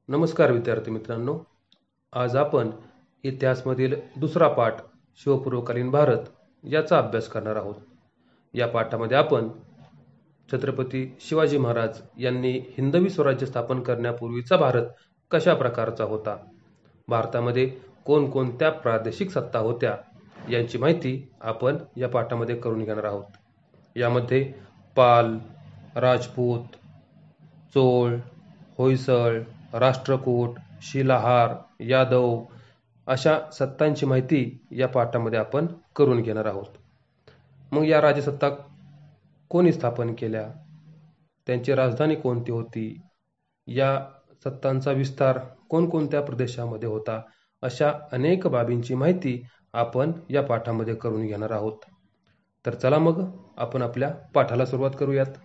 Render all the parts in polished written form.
नमस्कार विद्यार्थी मित्रांनो. आज आपण इतिहासमधील दुसरा पाठ शिवपूर्वकालीन भारत याचा अभ्यास करणार आहोत. या पाठामध्ये आपण छत्रपती शिवाजी महाराज यांनी हिंदवी स्वराज्य स्थापन करण्यापूर्वीचा भारत कशा प्रकारचा होता, भारतामध्ये कोणकोणत्या प्रादेशिक सत्ता होत्या यांची माहिती आपण या पाठामध्ये करून घेणार आहोत. यामध्ये पाल, राजपूत, चोळ, होयसळ, राष्ट्रकूट, शिलाहार, यादव अशा सत्तांची माहिती या पाठामध्ये आपण करून घेणार आहोत. मग या राजसत्ता कोणी स्थापन केल्या, त्यांची राजधानी कोणती होती, या सत्तांचा विस्तार कोणकोणत्या प्रदेशामध्ये होता, अशा अनेक बाबींची माहिती आपण या पाठामध्ये करून घेणार आहोत. तर चला मग आपण आपल्या पाठाला सुरुवात करूयात.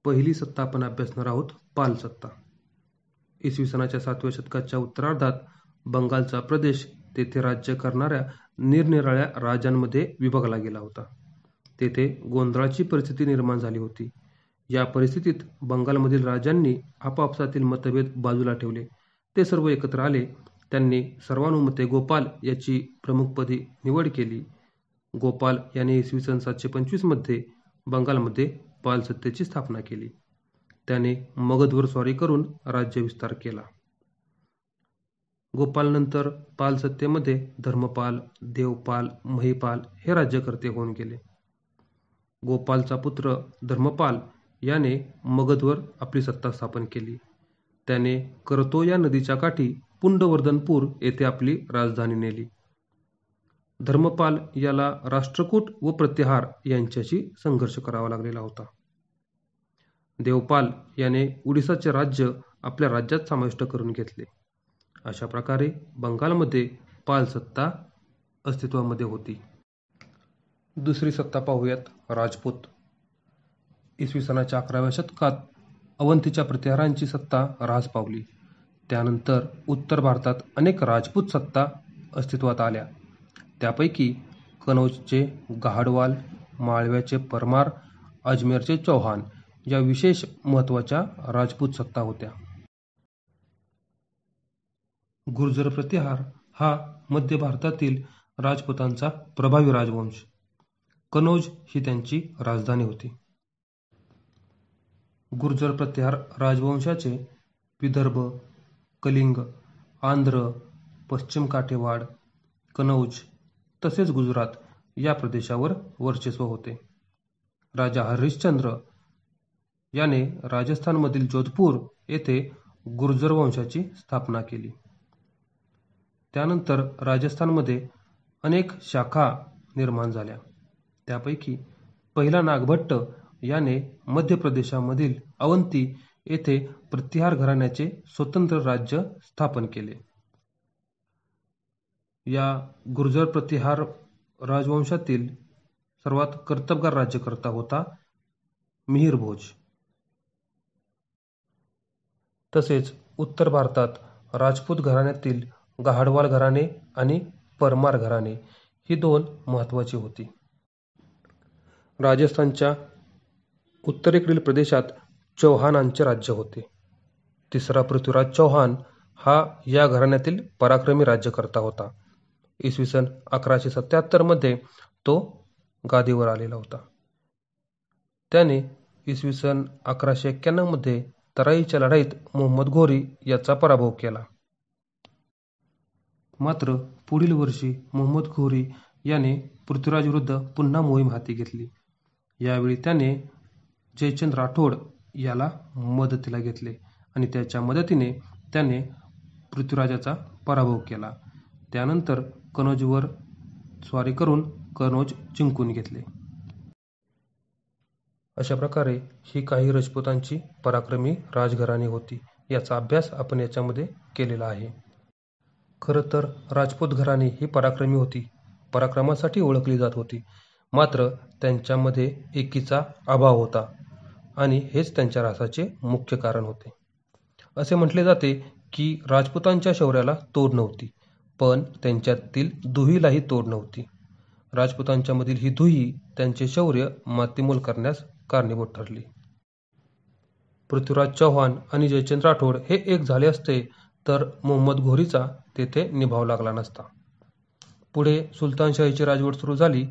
पहिली सत्ता आपण अभ्यासणार आहोत, पाल सत्ता. इसवी सनाच्या 7व्या शतकाच्या उत्तरार्धात बंगालचा प्रदेश तेथे राज्य करणाऱ्या निरनिराळ्या राजांमध्ये विभागला गेला होता. तेथे गोंधळाची परिस्थिती निर्माण झाली होती. या परिस्थितीत बंगालमधील राजांनी आपापसातील मतभेद बाजूला ठेवले. ते सर्व एकत्र आले. त्यांनी सर्वानुमते गोपाल याची प्रमुखपदी निवड केली. गोपाल याने इसवी सन 725 मध्ये बंगालमध्ये पाल सत्तेची स्थापना केली. त्याने मगधवर स्वारी करून राज्य विस्तार केला. गोपालनंतर पाल सत्तेमध्ये धर्मपाल, देवपाल, महिपाल हे राज्यकर्ते होऊन गेले. गोपालचा पुत्र धर्मपाल याने मगधवर आपली सत्ता स्थापन केली. त्याने करतो या नदीच्या काठी पुंडवर्धनपूर येथे आपली राजधानी नेली. धर्मपाल याला राष्ट्रकूट व प्रतिहार यांच्याशी संघर्ष करावा लागलेला होता. देवपाल याने उडीसाचे राज्य आपल्या राज्यात समाविष्ट करून घेतले. अशा प्रकारे बंगालमध्ये पाल सत्ता अस्तित्वामध्ये होती. दुसरी सत्ता पाहूयात, राजपूत. इसवी सनाच्या 11व्या शतकात अवंतीच्या प्रतिहारांची सत्ता ऱ्हास पावली. त्यानंतर उत्तर भारतात अनेक राजपूत सत्ता अस्तित्वात आल्या. त्यापैकी कनौजचे गहाडवाल, माळव्याचे परमार, अजमेरचे चौहान या विशेष महत्त्वाच्या राजपूत सत्ता होत्या. गुर्जर प्रतिहार हा मध्य भारतातील राजपुतांचा प्रभावी राजवंश. कनौज ही त्यांची राजधानी होती. गुर्जर प्रतिहार राजवंशाचे विदर्भ, कलिंग, आंध्र, पश्चिम काठेवाड, कनौज तसेच गुजरात या प्रदेशावर वर्चस्व होते. राजा हरिश्चंद्र याने राजस्थानमधील जोधपूर येथे गुर्जर वंशाची स्थापना केली. त्यानंतर राजस्थानमध्ये अनेक शाखा निर्माण झाल्या. त्यापैकी पहिला नागभट्ट याने मध्य प्रदेशामधील अवंती येथे प्रतिहार घराण्याचे स्वतंत्र राज्य स्थापन केले. या गुर्जर प्रतिहार राजवंशातील सर्वात कर्तबगार राज्यकर्ता होता मिहिर भोज. तसेच उत्तर भारतात राजपूत घराण्यातील गहाडवाल घराणे आणि परमार घराणे ही दोन महत्त्वाची होती. राजस्थानच्या उत्तरेकडील प्रदेशात चौहानांचे राज्य होते. तिसरा पृथ्वीराज चौहान हा या घराण्यातील पराक्रमी राज्यकर्ता होता. इसवी सन 1177 मध्ये तो गादीवर आलेला होता. त्याने इसवी सन 1191 मध्ये तराईच्या लढाईत मोहम्मद घोरी याचा पराभव केला. मात्र पुढील वर्षी मोहम्मद घोरी याने पृथ्वीराज विरुद्ध पुन्हा मोहीम हाती घेतली. यावेळी त्याने जयचंद राठोड याला मदतीला घेतले आणि त्याच्या मदतीने त्याने पृथ्वीराजाचा पराभव केला. त्यानंतर कनौजवर स्वारी करून कनौज जिंकून घेतले. अशा प्रकारे ही काही राजपुतांची पराक्रमी राजघराणी होती. याचा अभ्यास आपण याच्यामध्ये केलेला आहे. खरं तर राजपूत घराणी ही पराक्रमी होती, पराक्रमासाठी ओळखली जात होती. मात्र त्यांच्यामध्ये एकीचा अभाव होता आणि हेच त्यांच्या ऱ्हासाचे मुख्य कारण होते. असे म्हटले जाते की राजपुतांच्या शौर्याला तोड नव्हती, पण त्यांच्यातील दुहीलाही तोड नव्हती. राजपुतांच्यामधील ही दुही त्यांचे शौर्य मातीमोल करण्यास कारणीभूत ठरली. पृथ्वीराज चव्हाण आणि जयचंद राठोड हे एक झाले असते तर मोहम्मद घोरीचा तेथे निभाव लागला नसता. पुढे सुलतानशाहीची राजवट सुरू झाली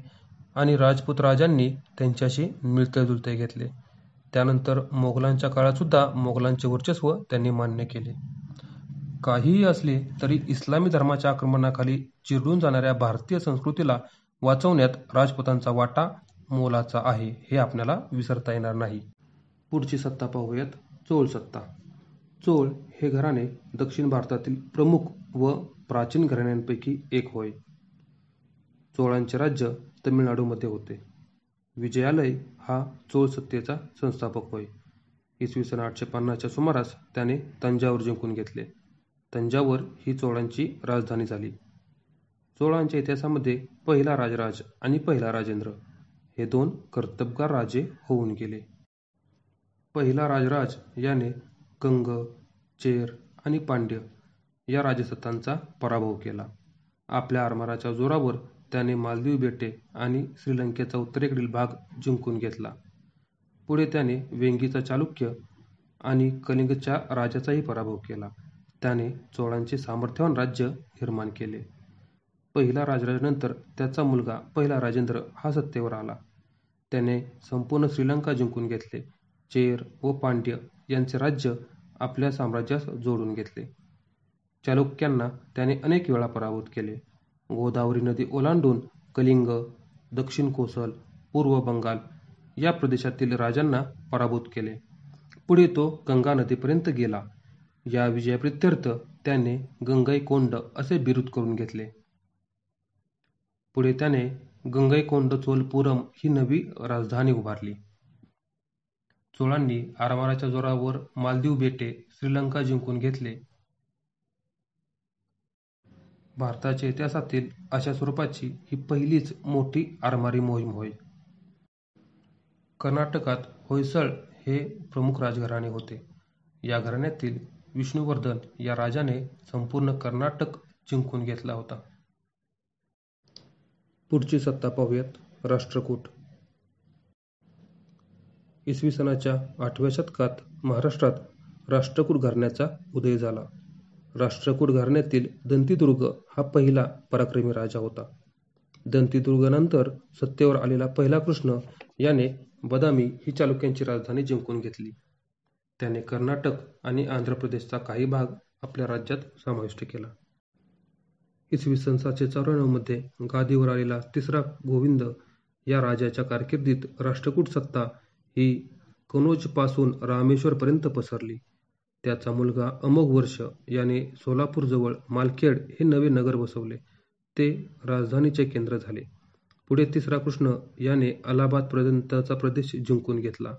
आणि राजपूत राजांनी त्यांच्याशी मिळते-जुळते घेतले. त्यानंतर मोगलांच्या काळात सुद्धा मोगलांचे वर्चस्व त्यांनी मान्य केले. काहीही असले तरी इस्लामी धर्माच्या आक्रमणाखाली चिरडून जाणाऱ्या भारतीय संस्कृतीला वाचवण्यात राजपुतांचा वाटा मोलाचा आहे हे आपल्याला विसरता येणार नाही. पुढची सत्ता पाहूयात, चोळ सत्ता. चोळ हे घराणे दक्षिण भारतातील प्रमुख व प्राचीन घराण्यांपैकी एक होय. चोळांचे राज्य तमिळनाडूमध्ये होते. विजयालय हा चोळ सत्तेचा संस्थापक होय. इसवी सन 850च्या सुमारास त्याने तंजावर जिंकून घेतले. तंजावर ही चोळांची राजधानी झाली. चोळांच्या इतिहासामध्ये पहिला राजराज आणि पहिला राजेंद्र हे दोन कर्तबगार राजे होऊन गेले. पहिला राजराज याने गंग, चेर आणि पांड्य या राजसत्तांचा पराभव केला. आपल्या आरमाराच्या जोरावर त्याने मालदीव बेटे आणि श्रीलंकेचा उत्तरेकडील भाग जिंकून घेतला. पुढे त्याने वेंगीचा चालुक्य आणि कलिंगच्या राजाचाही पराभव केला. त्याने चोळांचे सामर्थ्यवान राज्य निर्माण केले. पहिला राजराजानंतर त्याचा मुलगा पहिला राजेंद्र हा सत्तेवर आला. त्याने संपूर्ण श्रीलंका जिंकून घेतले. चेर व पांड्य यांचे राज्य आपल्या साम्राज्यास जोडून घेतले. चालुक्यांना त्याने अनेक वेळा पराभूत केले. गोदावरी नदी ओलांडून कलिंग, दक्षिण कोसल, पूर्व बंगाल या प्रदेशातील राजांना पराभूत केले. पुढे तो गंगा नदीपर्यंत गेला. या विजयाप्रित्यर्थ त्याने गंगईकोंड असे बिरुद करून घेतले. पुढे त्याने गंगईकोंडचोलपुरम ही नवी राजधानी उभारली. चोळांनी आरमाराच्या जोरावर मालदीव बेटे, श्रीलंका जिंकून घेतले. भारताच्या इतिहासातील अशा स्वरूपाची ही पहिलीच मोठी आरमारी मोहीम होय. कर्नाटकात होयसळ हे प्रमुख राजघराणे होते. या घराण्यातील विष्णुवर्धन या राजाने संपूर्ण कर्नाटक जिंकून घेतला होता. पुढची सत्ता पाहूयात, राष्ट्रकूट. इसवी सनाच्या 8व्या शतकात महाराष्ट्रात राष्ट्रकूट घराण्याचा उदय झाला. राष्ट्रकूट घराण्यातील दंतीदुर्ग हा पहिला पराक्रमी राजा होता. दंतीदुर्गनंतर सत्तेवर आलेला पहिला कृष्ण याने बदामी ही चालुक्यांची राजधानी जिंकून घेतली. त्याने कर्नाटक आणि आंध्र प्रदेशचा काही भाग आपल्या राज्यात समाविष्ट केला. इसवी सन 794 मध्ये गादीवर आलेला तिसरा गोविंद या राजाच्या कारकिर्दीत राष्ट्रकूट सत्ता ही कनौजपासून रामेश्वरपर्यंत पसरली. त्याचा मुलगा अमोघ वर्ष याने सोलापूरजवळ मालखेड हे नवे नगर बसवले. ते राजधानीचे केंद्र झाले. पुढे तिसरा कृष्ण याने अलाहाबादपर्यंतचा प्रदेश जिंकून घेतला.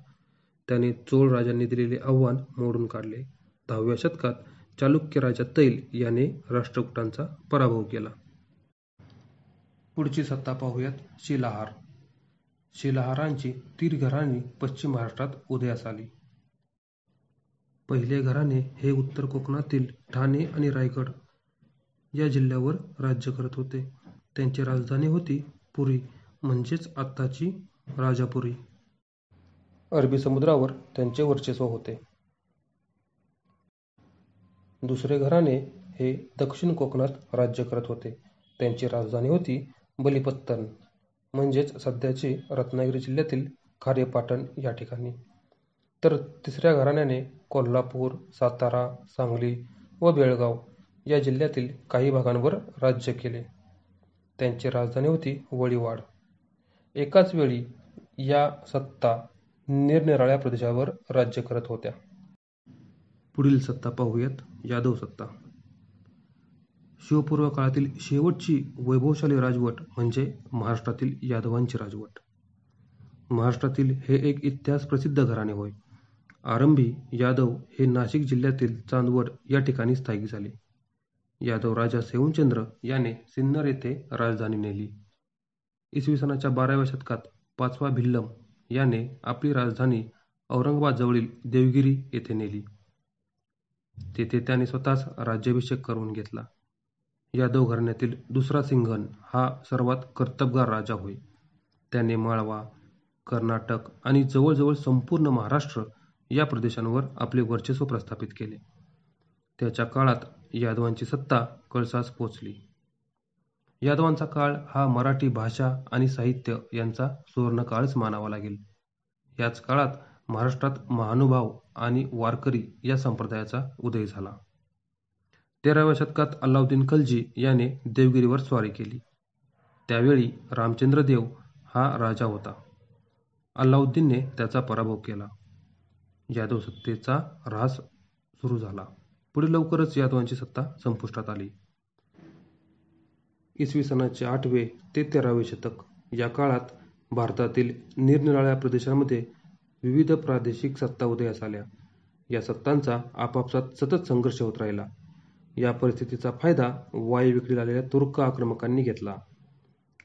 त्याने चोळ राजांनी दिलेले आव्हान मोडून काढले. 10व्या शतकात चालुक्य राजा तैल याने राष्ट्रकूटांचा पराभव केला. पुढची सत्ता पाहूयात, शिलाहार. शिलाहारांची 3 घराणी पश्चिम महाराष्ट्रात उदयास आली. पहिले घराणे हे उत्तर कोकणातील ठाणे आणि रायगड या जिल्ह्यावर राज्य करत होते. त्यांची राजधानी होती पुरी म्हणजेच आत्ताची राजापुरी. अरबी समुद्रावर त्यांचे वर्चस्व होते. दुसरे घराणे हे दक्षिण कोकणात राज्य करत होते. त्यांची राजधानी होती बलिपत्तन म्हणजेच सध्याचे रत्नागिरी जिल्ह्यातील खारेपाटण या ठिकाणी. तर तिसऱ्या घराण्याने कोल्हापूर, सातारा, सांगली व बेळगाव या जिल्ह्यातील काही भागांवर राज्य केले. त्यांची राजधानी होती वळीवाड. एकाच वेळी या सत्ता निरनिराळ्या प्रदेशावर राज्य करत होत्या. पुढील सत्ता पाहूयात, यादव सत्ता. शिवपूर्व काळातील शेवटची वैभवशाली राजवट म्हणजे महाराष्ट्रातील यादवांची राजवट. महाराष्ट्रातील हे एक इतिहास प्रसिद्ध घराणे होय. आरंभी यादव हे नाशिक जिल्ह्यातील चांदवड या ठिकाणी स्थायिक झाले. यादव राजा सेऊणचंद्र याने सिन्नर येथे राजधानी नेली. इसवी सनाच्या 12व्या शतकात 5वा भिल्लम याने आपली राजधानी औरंगाबादजवळील देवगिरी येथे नेली. तेथे त्याने स्वतःच राज्याभिषेक करून घेतला. यादव घराण्यातील दुसरा सिंघन हा सर्वात कर्तबगार राजा होय. त्याने माळवा, कर्नाटक आणि जवळजवळ संपूर्ण महाराष्ट्र या प्रदेशांवर आपले वर्चस्व प्रस्थापित केले. त्याच्या काळात यादवांची सत्ता कळसास पोचली. यादवांचा काळ हा मराठी भाषा आणि साहित्य यांचा सुवर्णकाळच मानावा लागेल. याच काळात महाराष्ट्रात महानुभाव आणि वारकरी या संप्रदायाचा उदय झाला. 13व्या शतकात अल्लाउद्दीन खलजी याने देवगिरीवर स्वारी केली. त्यावेळी रामचंद्र देव हा राजा होता. अल्लाउद्दीनने त्याचा पराभव केला. यादव सत्तेचा ऱ्हास सुरू झाला. पुढे लवकरच यादवांची सत्ता संपुष्टात आली. इसवी सनाचे 8वे ते 13वे शतक या काळात भारतातील निरनिराळ्या प्रदेशांमध्ये विविध प्रादेशिक सत्ता उदयास आल्या. या सत्तांचा आपापसात सतत संघर्ष होत राहिला. या परिस्थितीचा फायदा वायव्येकडील आलेल्या तुर्क आक्रमकांनी घेतला.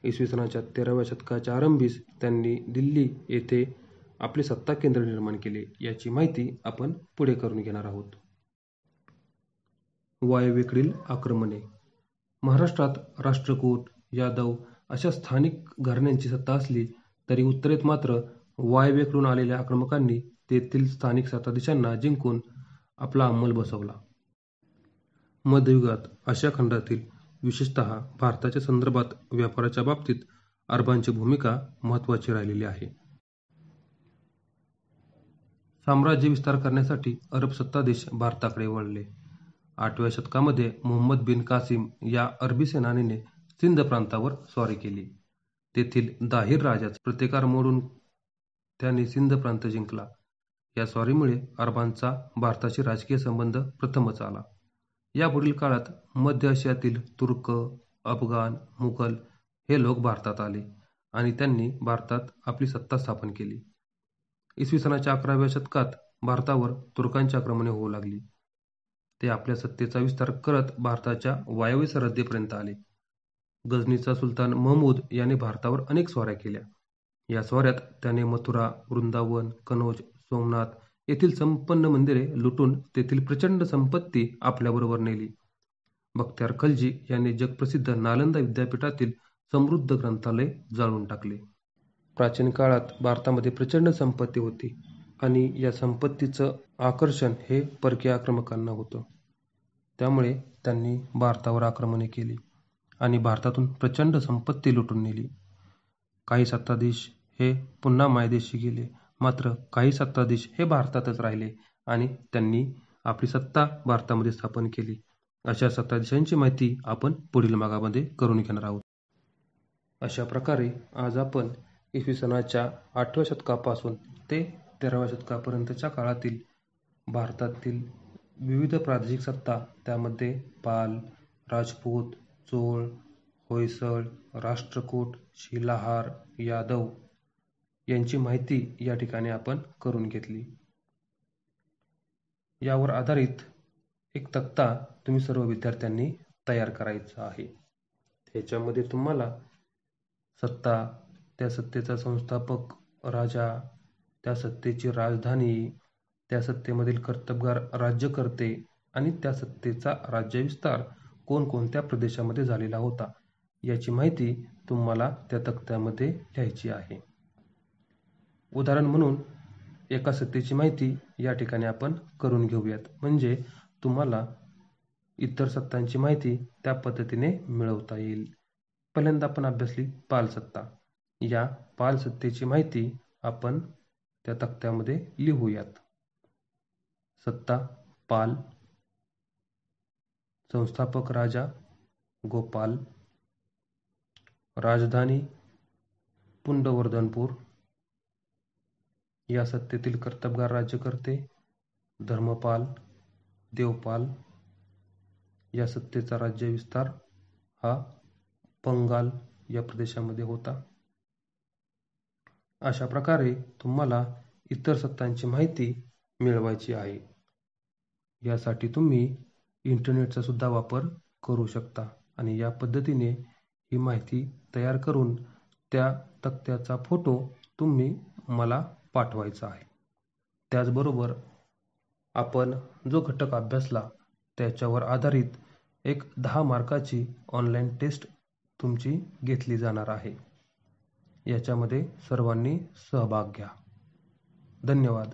इसवी सनाच्या 13व्या शतकाच्या आरंभीस त्यांनी दिल्ली येथे आपले सत्ता केंद्र निर्माण केले. याची माहिती आपण पुढे करून घेणार आहोत. वायव्येकडील आक्रमणे. महाराष्ट्रात राष्ट्रकूट, यादव अशा स्थानिक घराण्यांची सत्ता असली तरी उत्तरेत मात्र वायव्येकडून आलेल्या आक्रमकांनी तेथील स्थानिक सत्ताधीशांना जिंकून आपला अंमल बसवला. मध्ययुगात आशिया खंडातील विशेषतः भारताच्या संदर्भात व्यापाराच्या बाबतीत अरबांची भूमिका महत्त्वाची राहिलेली आहे. साम्राज्य विस्तार करण्यासाठी अरब सत्ताधीश भारताकडे वळले. 8व्या शतकामध्ये मुहम्मद बिन कासिम या अरबी सेनानीने सिंध प्रांतावर स्वारी केली. तेथील दाहिर राजाचा प्रतिकार मोडून त्याने सिंध प्रांत जिंकला. या स्वारीमुळे अरबांचा भारताशी राजकीय संबंध प्रथमच आला. यापुढील काळात मध्य आशियातील तुर्क, अफगाण, मुघल हे लोक भारतात आले आणि त्यांनी भारतात आपली सत्ता स्थापन केली. इसवी सनाच्या 11व्या शतकात भारतावर तुर्कांची आक्रमणे होऊ लागली. ते आपल्या सत्तेचा विस्तार करत भारताच्या वायव्य सरहद्दीपर्यंत आले. गझनीचा सुलतान महमूद याने भारतावर अनेक स्वाऱ्या केल्या. या स्वाऱ्यात त्याने मथुरा, वृंदावन, कनौज, सोमनाथ येथील संपन्न मंदिरे लुटून तेथील प्रचंड संपत्ती आपल्याबरोबर नेली. बख्तियार खलजी याने जगप्रसिद्ध नालंदा विद्यापीठातील समृद्ध ग्रंथालय जाळून टाकले. प्राचीन काळात भारतामध्ये प्रचंड संपत्ती होती आणि या संपत्तीचं आकर्षण हे परकीय आक्रमकांना होतं. त्यामुळे त्यांनी भारतावर आक्रमणे केली आणि भारतातून प्रचंड संपत्ती लुटून नेली. काही सत्ताधीश हे पुन्हा मायदेशी गेले, मात्र काही सत्ताधीश हे भारतातच राहिले आणि त्यांनी आपली सत्ता भारतामध्ये स्थापन केली. अशा सत्ताधीशांची माहिती आपण पुढील भागामध्ये करून घेणार आहोत. अशा प्रकारे आज आपण इसवी सनाच्या 8व्या शतकापासून ते 13व्या शतकापर्यंतच्या काळातील भारतातील विविध प्रादेशिक सत्ता, त्यामध्ये पाल, राजपूत, चोळ, होयसळ, राष्ट्रकूट, शिलाहार, यादव यांची माहिती या ठिकाणी आपण करून घेतली. यावर आधारित एक तक्ता तुम्ही सर्व विद्यार्थ्यांनी तयार करायचा आहे. त्याच्यामध्ये तुम्हाला सत्ता, त्या सत्तेचा संस्थापक राजा, त्या सत्तेची राजधानी, त्या सत्तेमधील कर्तबगार राज्यकर्ते आणि त्या सत्तेचा राज्यविस्तार कोणकोणत्या प्रदेशामध्ये झालेला होता याची माहिती तुम्हाला त्या तक्त्यामध्ये लिहायची आहे. उदाहरण म्हणून एका सत्तेची माहिती या ठिकाणी आपण करून घेऊयात, म्हणजे तुम्हाला इतर सत्तांची माहिती त्या पद्धतीने मिळवता येईल. पहिल्यांदा आपण अभ्यासली पाल सत्ता. या पाल सत्तेची माहिती आपण त्या तक्त्यामध्ये लिहूयात. सत्ता पाल, संस्थापक राजा गोपाल, राजधानी पुंडवर्धनपूर, या सत्तेतील कर्तबगार राज्यकर्ते धर्मपाल, देवपाल, या सत्तेचा राज्यविस्तार हा बंगाल या प्रदेशामध्ये होता. अशा प्रकारे तुम्हाला इतर सत्तांची माहिती मिळवायची आहे. यासाठी तुम्ही इंटरनेटचा सुद्धा वापर करू शकता आणि या पद्धतीने ही माहिती तयार करून त्या तक्त्याचा फोटो तुम्ही मला पाठवायचा आहे. त्याचबरोबर आपण जो घटक अभ्यासला त्याच्यावर आधारित एक 10 मार्काची ऑनलाईन टेस्ट तुमची घेतली जाणार आहे. याच्यामध्ये सर्वांनी सहभाग घ्या. धन्यवाद.